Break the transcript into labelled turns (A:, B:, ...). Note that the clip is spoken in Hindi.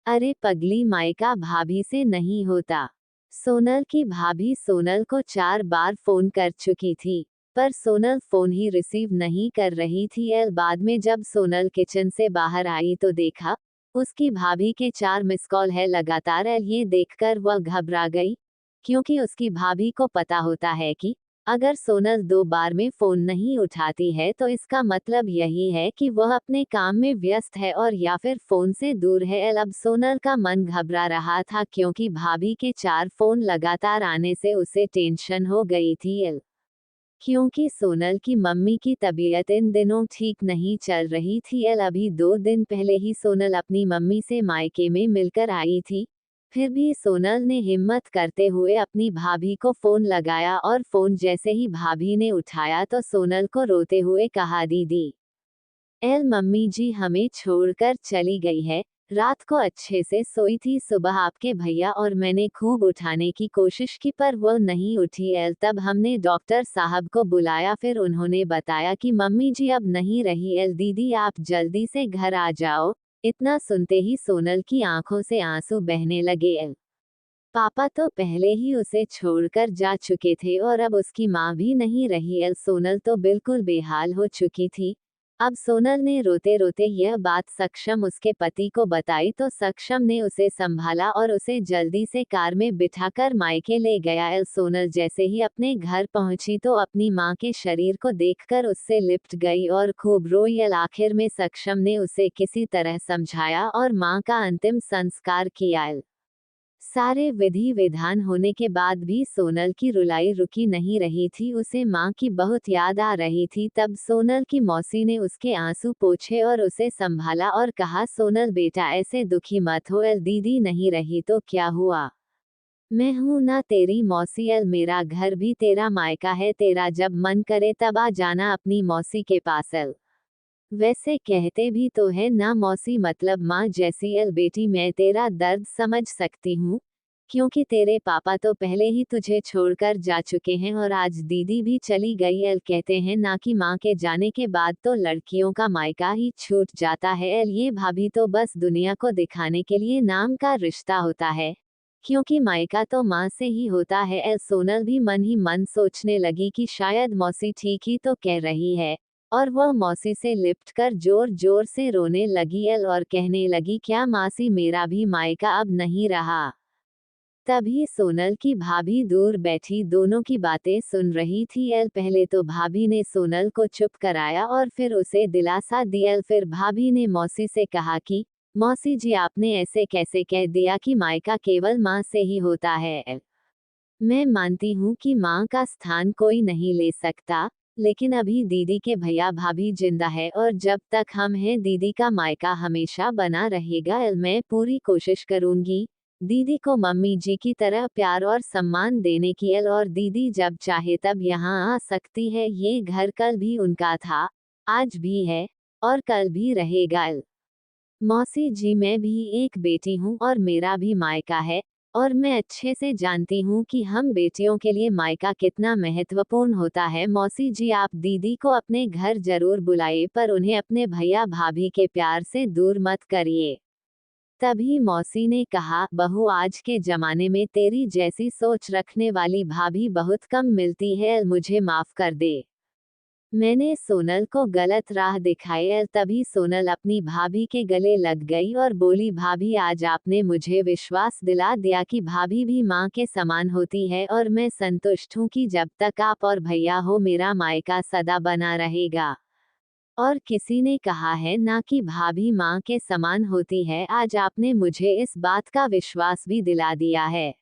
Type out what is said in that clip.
A: अरे पगली, मायका भाभी से नहीं होता। सोनल की भाभी सोनल को 4 बार फोन कर चुकी थी, पर सोनल फोन ही रिसीव नहीं कर रही थी। बाद में जब सोनल किचन से बाहर आई तो देखा उसकी भाभी के 4 मिस कॉल है लगातार। ये देखकर वह घबरा गई, क्योंकि उसकी भाभी को पता होता है कि अगर सोनल 2 बार में फोन नहीं उठाती है तो इसका मतलब यही है कि वह अपने काम में व्यस्त है और या फिर फोन से दूर है। अब सोनल का मन घबरा रहा था, क्योंकि भाभी के 4 फोन लगातार आने से उसे टेंशन हो गई थी। क्योंकि सोनल की मम्मी की तबीयत इन दिनों ठीक नहीं चल रही थी। अभी 2 दिन पहले ही सोनल अपनी मम्मी से मायके में मिलकर आई थी। फिर भी सोनल ने हिम्मत करते हुए अपनी भाभी को फोन लगाया, और फोन जैसे ही भाभी ने उठाया तो सोनल को रोते हुए कहा, दीदी मम्मी जी हमें छोड़कर चली गई है। रात को अच्छे से सोई थी, सुबह आपके भैया और मैंने खूब उठाने की कोशिश की पर वो नहीं उठी। तब हमने डॉक्टर साहब को बुलाया, फिर उन्होंने बताया कि मम्मी जी अब नहीं रही। दीदी आप जल्दी से घर आ जाओ। इतना सुनते ही सोनल की आंखों से आंसू बहने लगे। पापा तो पहले ही उसे छोड़कर जा चुके थे और अब उसकी माँ भी नहीं रही। सोनल तो बिल्कुल बेहाल हो चुकी थी। अब सोनल ने रोते रोते यह बात सक्षम उसके पति को बताई, तो सक्षम ने उसे संभाला और उसे जल्दी से कार में बिठाकर मायके ले गया। सोनल जैसे ही अपने घर पहुंची तो अपनी माँ के शरीर को देखकर उससे लिपट गई और खूब रोई। आखिर में सक्षम ने उसे किसी तरह समझाया और माँ का अंतिम संस्कार किया। सारे विधि विधान होने के बाद भी सोनल की रुलाई रुकी नहीं रही थी। उसे माँ की बहुत याद आ रही थी। तब सोनल की मौसी ने उसके आंसू पोंछे और उसे संभाला और कहा, सोनल बेटा ऐसे दुखी मत हो। दीदी नहीं रही तो क्या हुआ, मैं हूं ना तेरी मौसी। मेरा घर भी तेरा मायका है। तेरा जब मन करे तब आ जाना अपनी मौसी के पास। वैसे कहते भी तो है ना, मौसी मतलब माँ जैसी। बेटी मैं तेरा दर्द समझ सकती हूँ, क्योंकि तेरे पापा तो पहले ही तुझे छोड़कर जा चुके हैं और आज दीदी भी चली गई। कहते हैं ना कि माँ के जाने के बाद तो लड़कियों का मायका ही छूट जाता है। ये भाभी तो बस दुनिया को दिखाने के लिए नाम का रिश्ता होता है, क्योंकि मायका तो माँ से ही होता है। सोनल भी मन ही मन सोचने लगी कि शायद मौसी ठीक ही तो कह रही है, और वह मौसी से लिपटकर जोर जोर से रोने लगी और कहने लगी, क्या मासी मेरा भी मायका अब नहीं रहा। तभी सोनल की भाभी दूर बैठी दोनों की बातें सुन रही थी। पहले तो भाभी ने सोनल को चुप कराया और फिर उसे दिलासा दिया। फिर भाभी ने मौसी से कहा कि मौसी जी आपने ऐसे कैसे कह दिया कि मायका केवल माँ से ही होता है। मैं मानती हूँ कि माँ का स्थान कोई नहीं ले सकता, लेकिन अभी दीदी के भैया भाभी जिंदा है और जब तक हम हैं दीदी का मायका हमेशा बना रहेगा। मैं पूरी कोशिश करूंगी दीदी को मम्मी जी की तरह प्यार और सम्मान देने की। और दीदी जब चाहे तब यहाँ आ सकती है। ये घर कल भी उनका था, आज भी है और कल भी रहेगा। मौसी जी मैं भी एक बेटी हूँ और मेरा भी मायका है, और मैं अच्छे से जानती हूँ कि हम बेटियों के लिए मायका कितना महत्वपूर्ण होता है। मौसी जी आप दीदी को अपने घर जरूर बुलाइए, पर उन्हें अपने भैया भाभी के प्यार से दूर मत करिए। तभी मौसी ने कहा, बहू आज के जमाने में तेरी जैसी सोच रखने वाली भाभी बहुत कम मिलती है। मुझे माफ कर दे, मैंने सोनल को गलत राह दिखाई। तभी सोनल अपनी भाभी के गले लग गई और बोली, भाभी आज आपने मुझे विश्वास दिला दिया कि भाभी भी माँ के समान होती है, और मैं संतुष्ट हूँ कि जब तक आप और भैया हो मेरा मायका सदा बना रहेगा। और किसी ने कहा है ना कि भाभी माँ के समान होती है। आज आपने मुझे इस बात का विश्वास भी दिला दिया है।